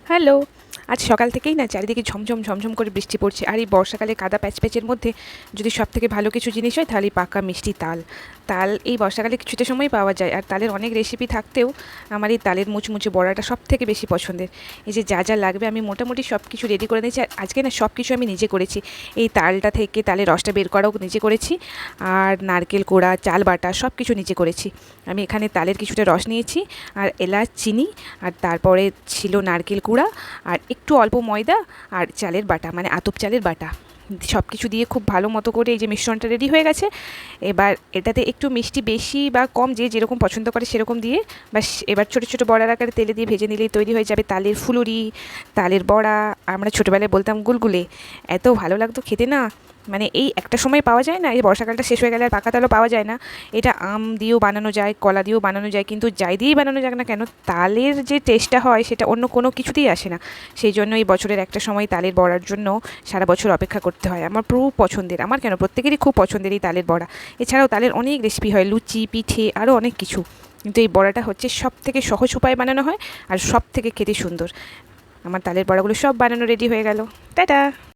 Hello. আজ সকাল থেকেই না চারিদিকে ঝমঝম ঝমঝম করে বৃষ্টি পড়ছে, আর এই বর্ষাকালে কাদা প্যাচপ্যাচের মধ্যে যদি সব থেকে ভালো কিছু জিনিস হয় তাহলে এই পাকা মিষ্টি তাল। তাল এই বর্ষাকালে কিছুটা সময় পাওয়া যায়, আর তালের অনেক রেসিপি থাকতেও আমার এই তালের মুচমুচে বড়াটা সব থেকে বেশি পছন্দের। এই যে যা যা লাগবে আমি মোটামুটি সব কিছু রেডি করে নিয়েছি, আর আজকে না সব কিছু আমি নিজে করেছি। এই তালটা থেকে তালের রসটা বের করাও নিজে করেছি, আর নারকেল কোড়া, চাল বাটা সব কিছু নিজে করেছি। আমি এখানে তালের কিছুটা রস নিয়েছি, আর এলাচ, চিনি, আর তারপরে ছিল নারকেল কুড়া, আর একটু অল্প ময়দা, আর চালের বাটা মানে আতপ চালের বাটা। সব কিছু দিয়ে খুব ভালো মতো করে এই যে মিশ্রণটা রেডি হয়ে গেছে। এবার এটাতে একটু মিষ্টি বেশি বা কম যে যেরকম পছন্দ করে সেরকম দিয়ে বাস এবার ছোটো ছোটো বড়ার আকারে তেলে দিয়ে ভেজে নিলেই তৈরি হয়ে যাবে তালের ফুলুরি, তালের বড়া। আমরা ছোটোবেলায় বলতাম গুলগুলে। এত ভালো লাগতো খেতে না, মানে এই একটা সময় পাওয়া যায় না, এই বর্ষাকালটা শেষ হয়ে গেলে আর পাকা তালও পাওয়া যায় না। এটা আম দিয়েও বানানো যায়, কলা দিয়েও বানানো যায়, কিন্তু যাই দিয়েই বানানো যাক না কেন তালের যে টেস্টটা হয় সেটা অন্য কোনো কিছুতেই আসে না। সেই জন্য এই বছরের একটা সময় তালের বড়ার জন্য সারা বছর অপেক্ষা করতে হয়। আমার খুব পছন্দের, আমার কেন প্রত্যেকেরই খুব পছন্দের এই তালের বড়া। এছাড়াও তালের অনেক রেসিপি হয়, লুচি, পিঠে, আরও অনেক কিছু। কিন্তু এই বড়াটা হচ্ছে সব থেকে সহজ উপায়ে বানানো হয়, আর সব থেকে খেতে সুন্দর। আমার তালের বড়াগুলো সব বানানো রেডি হয়ে গেল। টাটা।